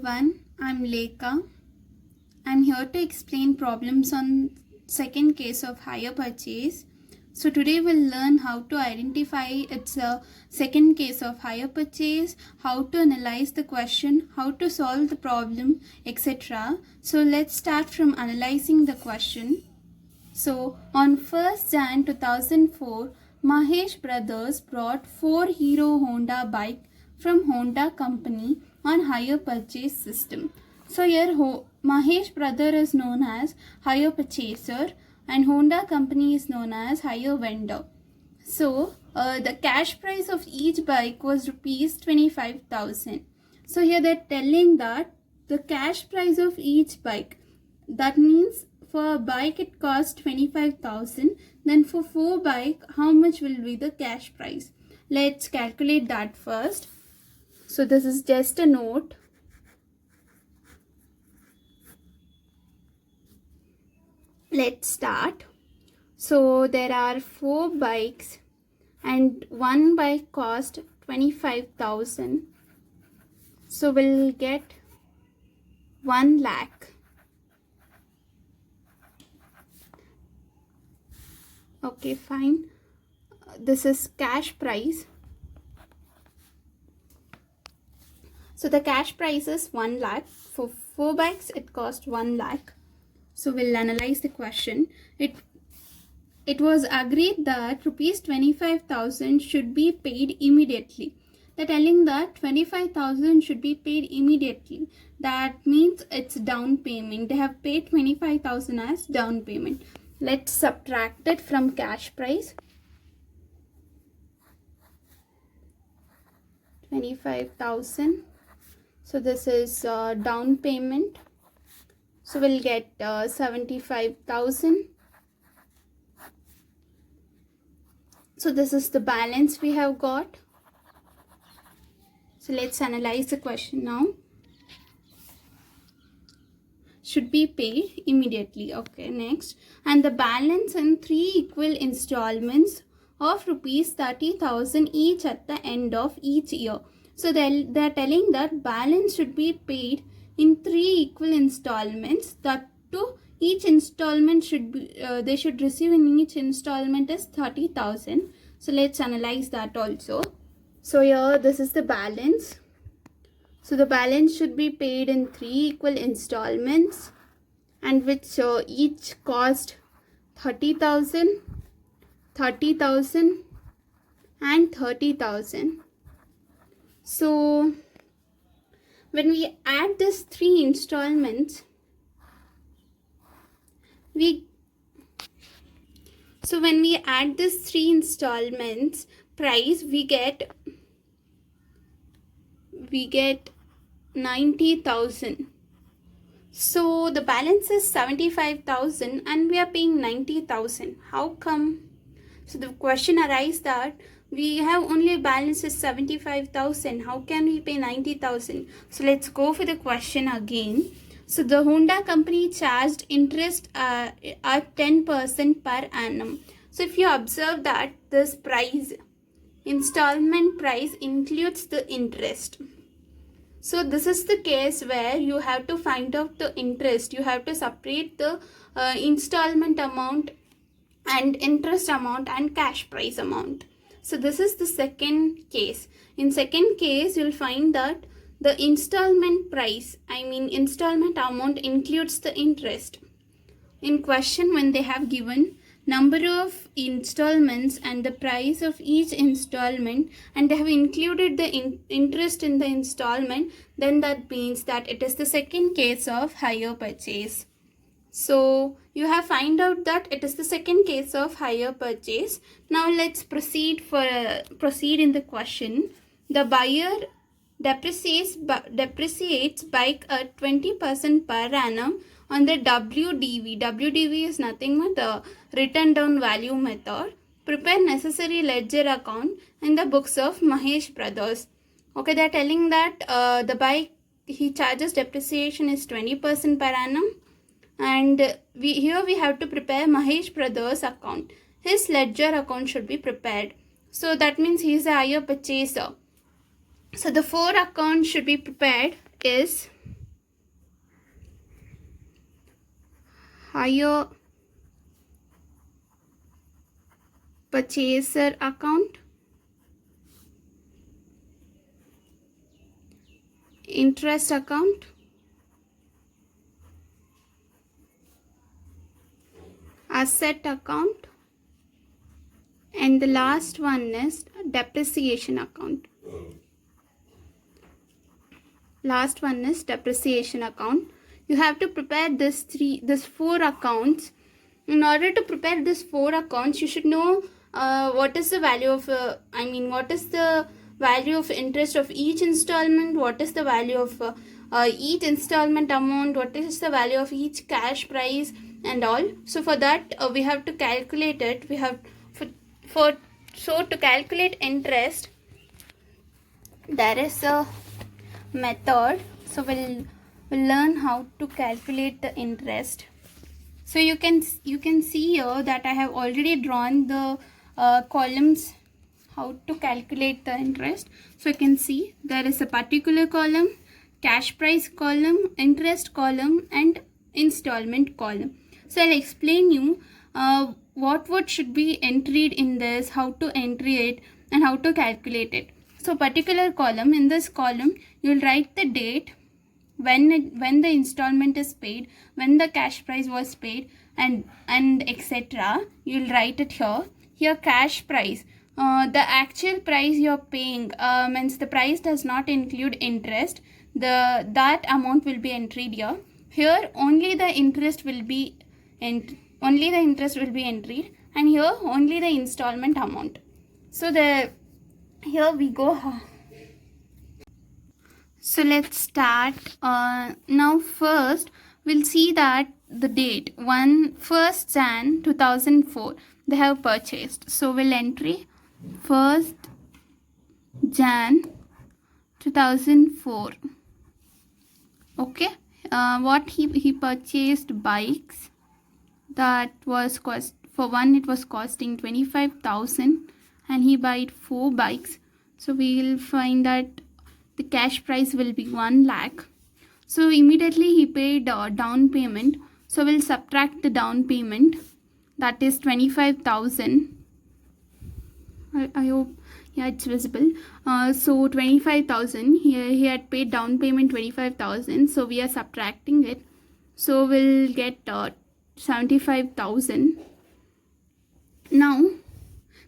everyone, I'm Lekha. I'm here to explain problems on second case of hire purchase. So today we'll learn how to identify its second case of hire purchase, how to analyze the question, how to solve the problem, etc. So let's start from analyzing the question. So on 1st Jan 2004, Mahesh Brothers brought 4 Hero Honda bike from Honda company on hire purchase system. So here Mahesh brother is known as hire purchaser and Honda company is known as hire vendor. So the cash price of each bike was rupees 25,000. So here they're telling that the cash price of each bike, that means for a bike it costs 25,000, then for 4 bike how much will be the cash price? Let's calculate that first. So this is just a note. Let's start. So there are 4 bikes and one bike cost 25,000. So we'll get 1 lakh. Okay, fine. This is cash price. So the cash price is 1 lakh. For 4 bikes, it cost 1 lakh. So we'll analyze the question. It was agreed that rupees 25,000 should be paid immediately. They're telling that 25,000 should be paid immediately. That means it's down payment. They have paid 25,000 as down payment. Let's subtract it from cash price. 25,000. So this is down payment. So we'll get 75,000. So this is the balance we have got. So let's analyze the question now. Should be paid immediately. Okay, next. And the balance in 3 equal installments of rupees 30,000 each at the end of each year. So they're telling that balance should be paid in 3 equal installments. That to each installment should be they should receive in each installment is 30,000. So let's analyze that also. So here this is the balance. So the balance should be paid in 3 equal installments and which each cost 30,000, 30,000 and 30,000. So when we add these 3 installments, when we add these 3 installments price, we get 90,000. So the balance is 75,000 and we are paying 90,000. How come? So the question arises that we have only balance is 75,000. How can we pay 90,000? So let's go for the question again. So the Honda company charged interest at 10% per annum. So if you observe that this price, installment price includes the interest. So this is the case where you have to find out the interest. You have to separate the installment amount and interest amount and cash price amount. So this is the second case. In second case, you'll find that the installment price, installment amount includes the interest. In question, when they have given number of installments and the price of each installment and they have included the interest in the installment, then that means that it is the second case of hire purchase. So you have find out that it is the second case of hire purchase. Now let's proceed in the question. The buyer depreciates bike at 20% per annum on the WDV. WDV is nothing but the written down value method. Prepare necessary ledger account in the books of Mahesh Brothers. Okay, they're telling that the bike he charges depreciation is 20% per annum. And we have to prepare Mahesh Brothers account. His ledger account should be prepared. So that means he is a hire purchaser. So the 4 accounts should be prepared is hire purchaser account, interest account, asset account, and the last one is depreciation account. Last one is depreciation account. You have to prepare this 4 accounts. In order to prepare this 4 accounts, you should know what is the value of what is the value of interest of each installment, what is the value of each installment amount, what is the value of each cash price and all. So for that we have to calculate it. We have so to calculate interest, there is a method. So we'll learn how to calculate the interest. So you can see here that I have already drawn the columns how to calculate the interest. So you can see there is a particular column, cash price column, interest column, and installment column. So I'll explain you what should be entered in this, how to enter it, and how to calculate it. So particular column, in this column you will write the date, when the installment is paid, when the cash price was paid, and etc. You will write it here. Here cash price, the actual price you are paying, means the price does not include interest. That amount will be entered here. Here only the interest will be entered, and here only the installment amount. So here we go. So let's start. Now first we'll see that the date 1st Jan 2004 they have purchased. So we'll entry 1st Jan 2004. Okay. What he purchased bikes. That was cost, for one it was costing 25,000 and he bought 4 bikes. So we will find that the cash price will be 1 lakh. So immediately he paid down payment. So we'll subtract the down payment, that is 25,000. I hope, yeah, it's visible. So 25,000, he had paid down payment 25,000. So we are subtracting it. So we'll get 75,000. Now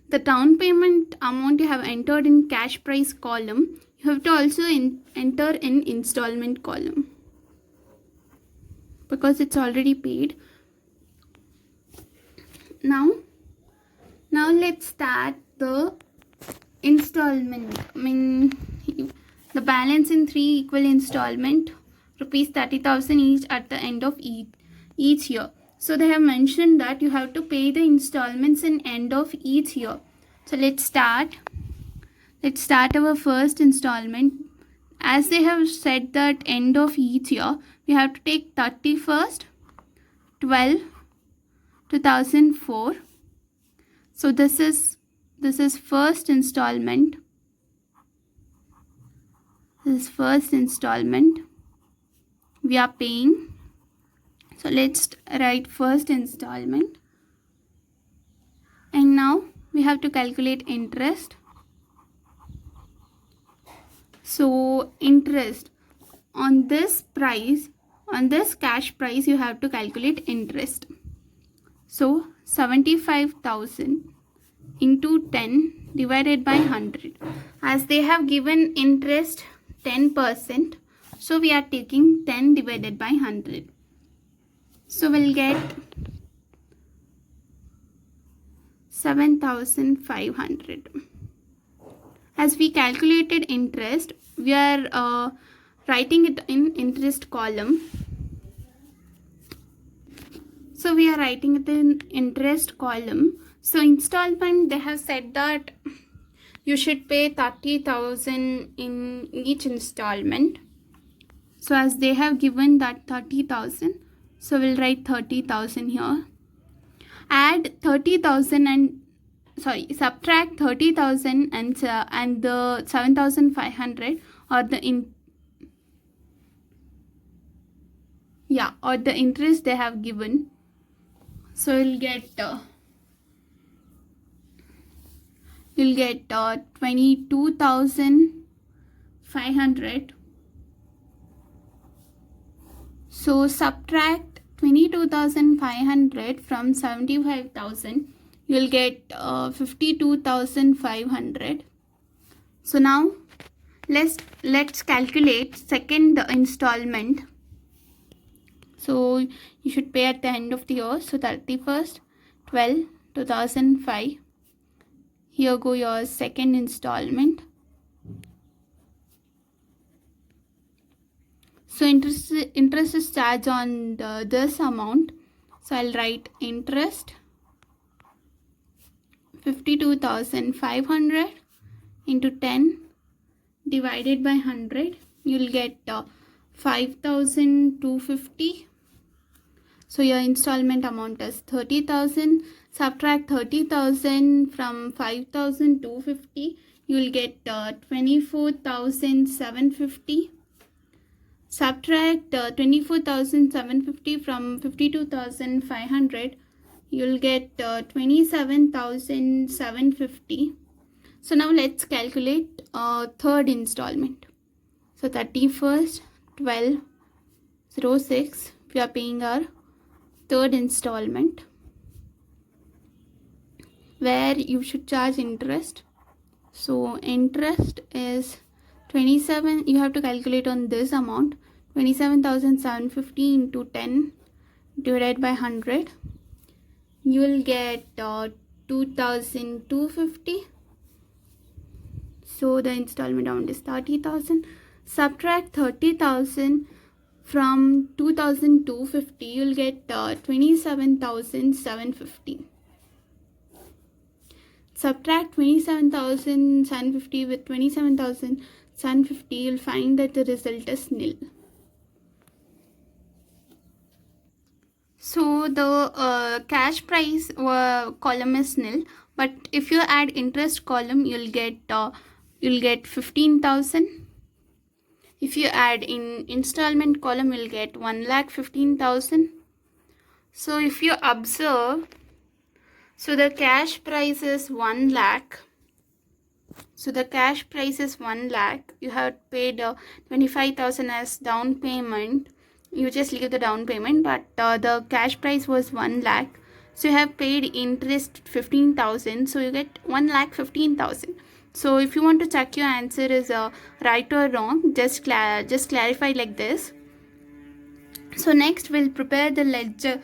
the down payment amount you have entered in cash price column, you have to also enter in installment column because it's already paid. Now let's start the installment. The balance in 3 equal installment, rupees 30,000 each at the end of each year. So they have mentioned that you have to pay the installments in end of each year. So let's start our first installment. As they have said that end of each year, we have to take 31/12/2004. So this is first installment. This is first installment we are paying. So let's write first installment. And now we have to calculate interest. So interest on this price, on this cash price, you have to calculate interest. So 75,000 into 10 divided by 100. As they have given interest 10%, so we are taking 10 divided by 100. So we'll get 7,500. As we calculated interest, we are writing it in interest column. So we are writing it in interest column. So installment, they have said that you should pay 30,000 in each installment. So as they have given that 30,000, so we'll write 30,000 here. Add 30,000 and subtract 30,000 and the 7,500 or the interest they have given. So you'll get 22,500. So subtract 22,500 from 75,000. You'll get 52,500. So now let's calculate second installment. So you should pay at the end of the year. So 31st 12 2005. Here go your second installment. So interest is charged on this amount. So I'll write interest 52,500 into 10 divided by 100. You'll get 5,250. So your installment amount is 30,000. Subtract 30,000 from 5,250. You'll get 24,750. Subtract 24,750 from 52,500. You'll get 27,750. So now let's calculate third installment. So 31st 12/06 we are paying our third installment, where you should charge interest. So interest is 27. You have to calculate on this amount. 27,750 into 10 divided by 100. You will get 2,250. So the installment amount is 30,000. Subtract 30,000 from 2,250. You'll get 27,750. Subtract 27,750 with 27,750. You'll find that the result is nil. So the cash price column is nil, but if you add interest column, you'll get 15,000. If you add in installment column, you'll get 1,15,000. So if you observe, so the cash price is 1 lakh. So the cash price is 1 lakh. You have paid 25,000 as down payment. You just leave the down payment, but the cash price was 1 lakh. So you have paid interest 15,000. So you get 1,15,000. So if you want to check your answer is right or wrong, just clarify like this. So next we'll prepare the ledger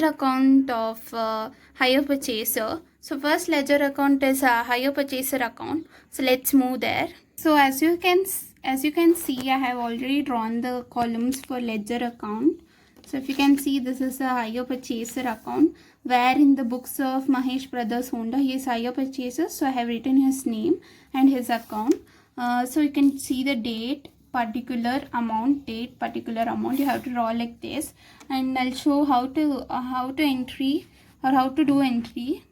account of hire purchaser. So first ledger account is a hire purchaser account. So let's move there. So as you can see, I have already drawn the columns for ledger account. So if you can see, this is a hire purchaser account, where in the books of Mahesh Brothers Honda, he is hire purchaser. So I have written his name and his account. So you can see the date, particular amount, date, particular amount. You have to draw like this, and I'll show how to entry, or how to do entry,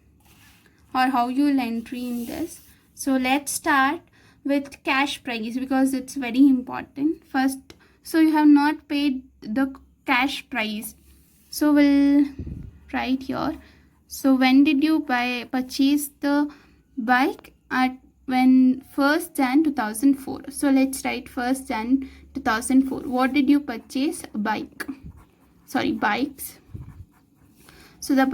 or how you will entry in this. So let's start with cash price, because it's very important. First, so you have not paid the cash price, so we'll write here. So when did you purchase the bike? At when 1st Jan 2004. So let's write 1st Jan 2004. What did you purchase? Bikes. So the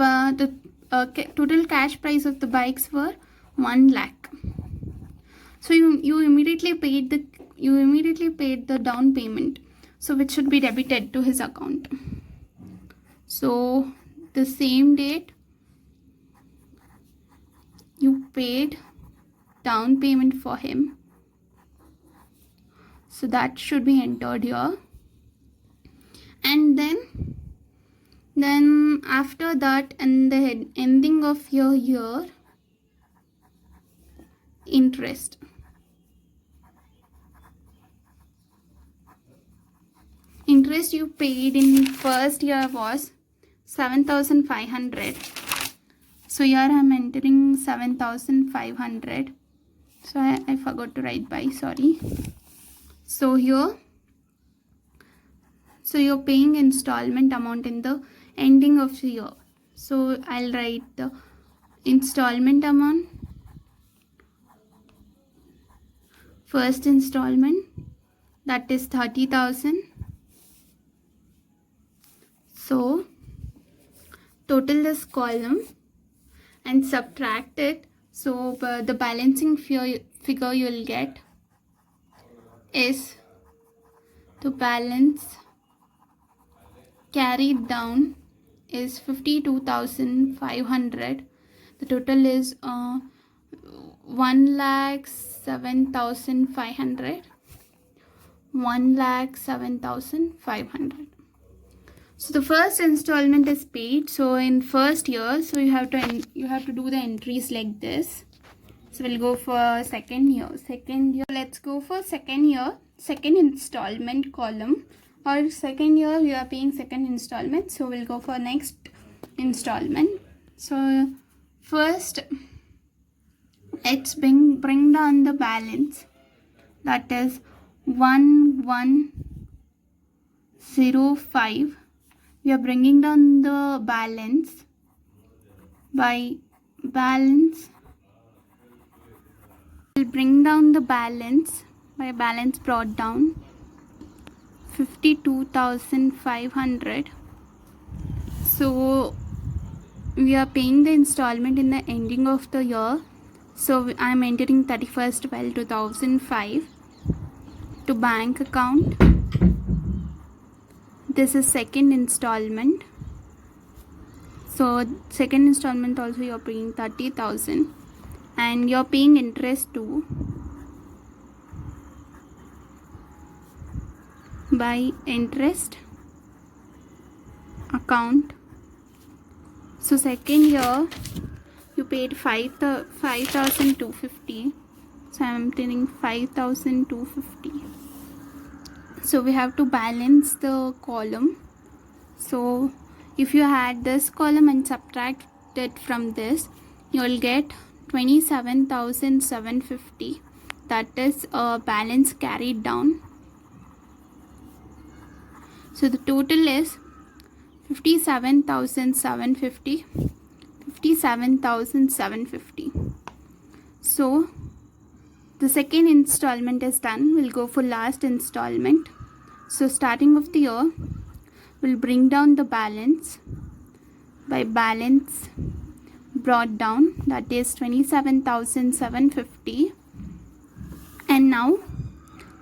total cash price of the bikes were 1 lakh. So you immediately paid the down payment, so which should be debited to his account. So the same date you paid down payment for him, so that should be entered here. And then after that, and the ending of your year, interest. Interest you paid in first year was 7,500. So here I am entering 7,500. So I forgot to write by, sorry. So here, so you're paying installment amount in the ending of the year. So I'll write the installment amount. First installment, that is 30,000. So total this column and subtract it. So the balancing figure you'll get is the balance carried down is 52,500. The total is 1,07,500. 1,07,500. So the first installment is paid. So in first year, so you have to do the entries like this. So we'll go for second year. Let's go for second year, second installment column. Or second year we are paying second installment. So we'll go for next installment. So first, let's bring down the balance. That is 1105. We are bringing down the balance by balance. We'll bring down the balance by balance brought down 52,500. So we are paying the installment in the ending of the year. So I am entering 31st/12/2005 to bank account. This is second installment. So second installment also you are paying 30,000 and you are paying interest too by interest account. So second year you paid 5,250. So I am telling 5,250. So we have to balance the column. So if you add this column and subtract it from this, you will get 27,750. That is a balance carried down. So the total is 57,750. 57,750. So the second installment is done. We'll go for last installment. So starting of the year, we'll bring down the balance by balance brought down, that is 27,750. And now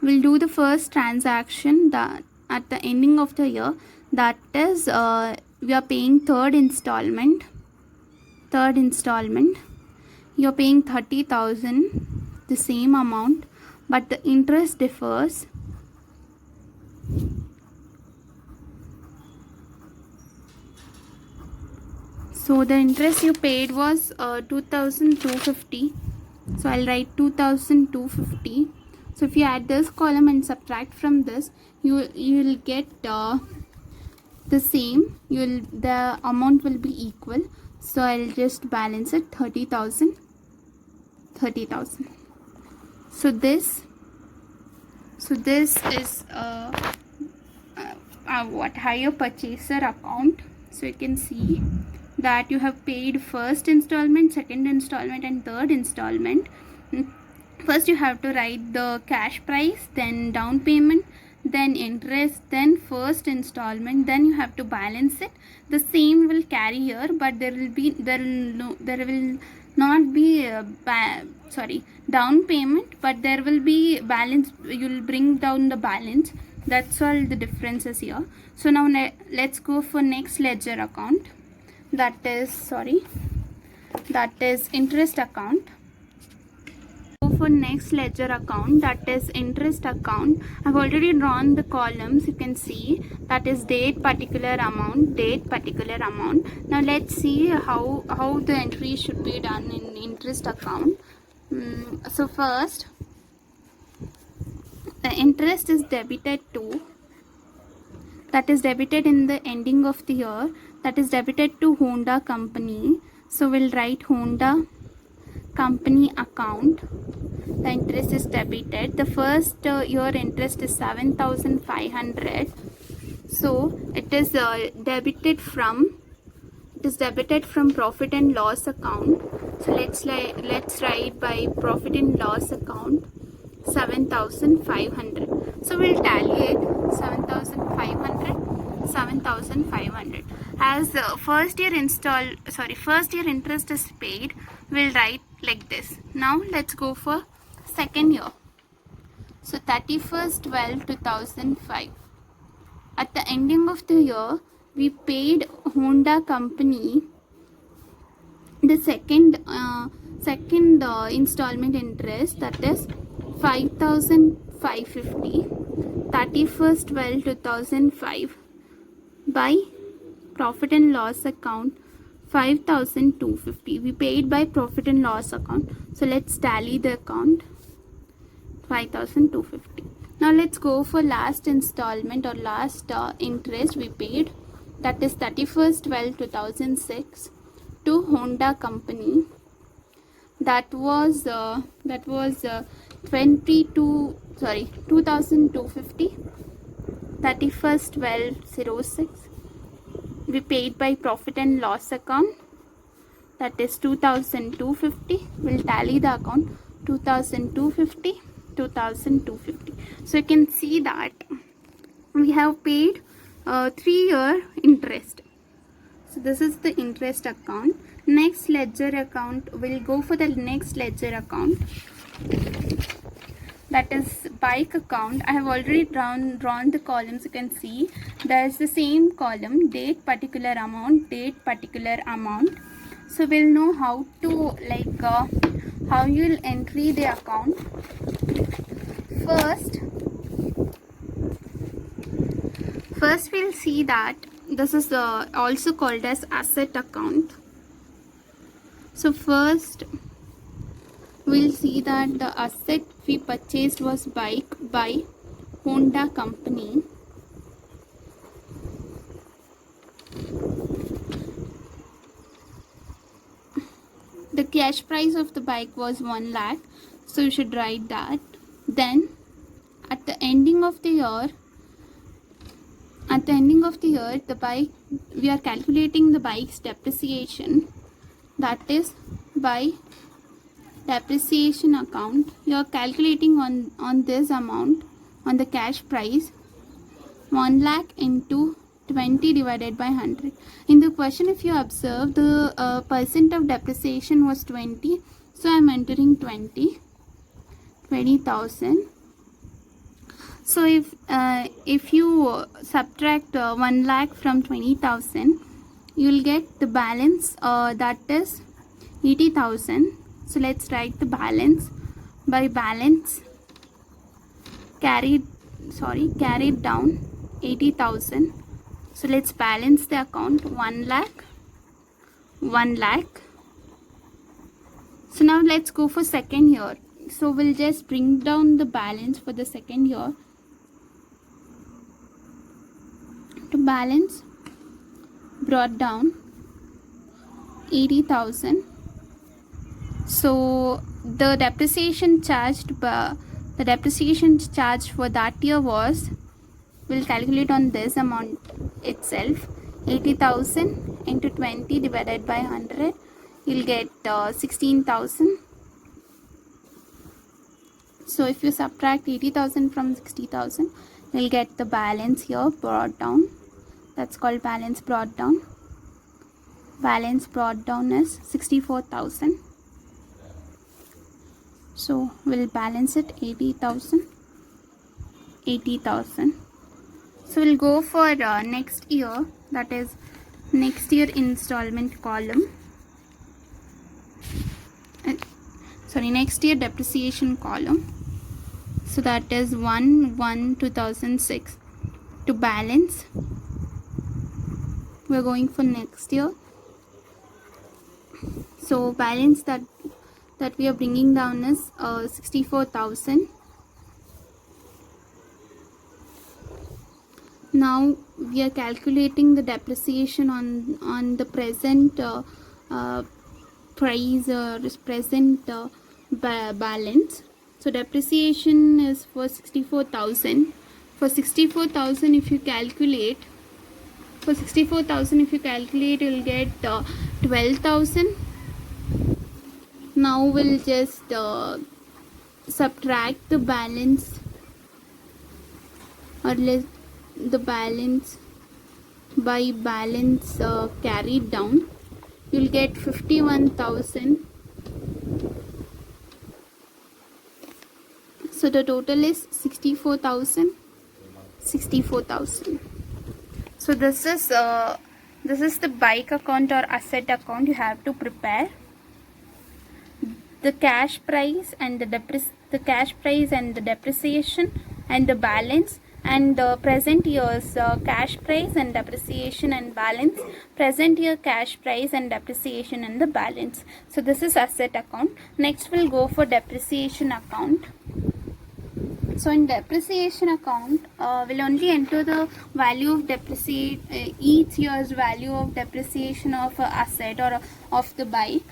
we'll do the first transaction that at the ending of the year, that is we are paying third installment. You're paying 30,000, the same amount, but the interest differs. So the interest you paid was 2,250. So I'll write 2,250. So if you add this column and subtract from this, you will get the same. The amount will be equal. So I'll just balance it 30,000. So this is what hire purchaser account. So you can see that you have paid first installment, second installment and third installment. First you have to write the cash price, then down payment, then interest, then first installment, then you have to balance it. The same will carry here, but there will not be down payment, but there will be balance. You will bring down the balance. That's all the differences here. So now let's go for next ledger account. That is interest account. Go for next ledger account, that is interest account. I've already drawn the columns. You can see that is date, particular amount. Now let's see how the entry should be done in interest account. So first, the interest is debited to, that is debited in the ending of the year, that is debited to Honda company. So we'll write Honda company account. The interest is debited. The first year interest is 7,500. So it is debited from is debited from profit and loss account. So let's write by profit and loss account 7,500. So we'll tally it 7,500, 7,500. As first year interest is paid, we'll write like this. Now let's go for second year. So 31st/12/2005. At the ending of the year, we paid Honda company the second installment interest, that is 5,550, 31st/12/2005, by profit and loss account 5,250. We paid by profit and loss account. So let's tally the account 5,250. Now let's go for last installment or last interest we paid, that is 31st/12/2006 to Honda company. That was 2,250. 31st/12/06 we paid by profit and loss account, that is 2,250. We'll tally the account 2,250, 2,250. So you can see that we have paid 3-year interest. So this is the interest account. Next ledger account, we'll go for the next ledger account, that is bike account. I have already drawn the columns. You can see there's the same column, date, particular amount, date, particular amount. So we'll know how to how you'll entry the account. First we'll see that this is also called as asset account. So first we'll see that the asset we purchased was bike by Honda company. The cash price of the bike was 1 lakh. So you should write that. Then at the ending of the year, the bike, we are calculating the bike's depreciation, that is by depreciation account. You are calculating on this amount, on the cash price, 1 lakh into 20 divided by 100. In the question, if you observe, the percent of depreciation was 20, so I am entering 20,000. So if you subtract 1 lakh from 20,000, you will get the balance, that is 80,000. So let's write the balance by balance carried down 80,000. So let's balance the account 1 lakh, 1 lakh. So now let's go for second year. So we'll just bring down the balance for the second year to balance brought down 80,000. So the depreciation charged for that year was, we'll calculate on this amount itself, 80,000 into 20 divided by 100. You'll get 16,000. So if you subtract 80,000 from 60,000, you'll get the balance here brought down. That's called balance brought down. Balance brought down is 64,000. So we'll balance it 80,000, 80,000. So we'll go for next year, that is next year installment column. Next year depreciation column. So that is 1/1/2006. To balance, we're going for next year. So balance that we are bringing down is 64,000. Now we are calculating the depreciation on the present price or present balance. So depreciation is for 64,000. For 64,000, if you calculate For 64,000, if you calculate, you'll get 12,000. Now we'll just subtract the balance, or less the balance by balance carried down. You'll get 51,000. So the total is 64,000. 64,000. So this is the bike account or asset account you have to prepare. The cash price and the depreciation and the balance, and the present year's cash price and depreciation and balance, present year cash price and depreciation and the balance. So this is asset account. Next we'll go for depreciation account. So in depreciation account, we'll only enter the value of each year's value of depreciation of asset or of the bike.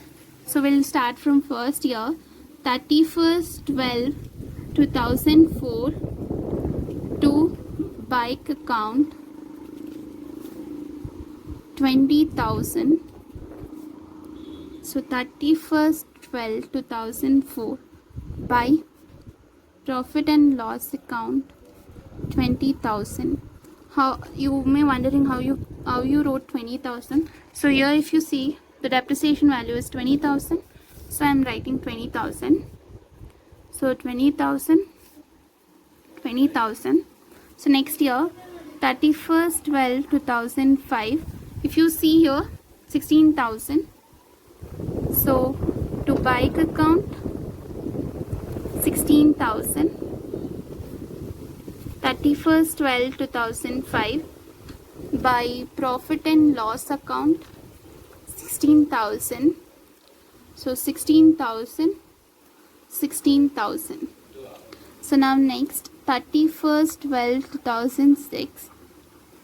So we'll start from first year, 31/12/2004 to bike account 20,000. So 31/12/2004 by profit and loss account 20,000. How you may wondering how you wrote 20,000. So here if you see, the depreciation value is 20,000, so I'm writing 20,000. So 20,000. So next year, 31/12/2005, if you see here, 16,000. So to bike account 16,000. 31/12/2005 by profit and loss account 16,000. So 16,000. So now next, 31/12/2006,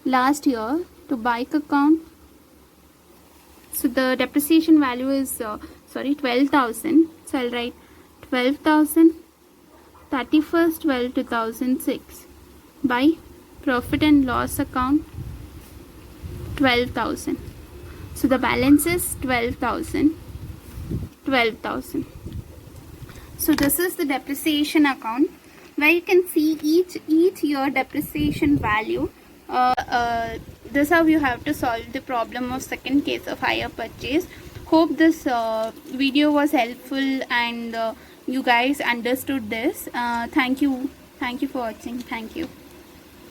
last year, to bike account. So the depreciation value is 12,000. So I'll write 12,000. 31/12/2006 by profit and loss account 12,000. So the balance is 12,000. So this is the depreciation account, where you can see each year depreciation value. This is how you have to solve the problem of second case of hire purchase. Hope this video was helpful and you guys understood this. Thank you for watching. Thank you.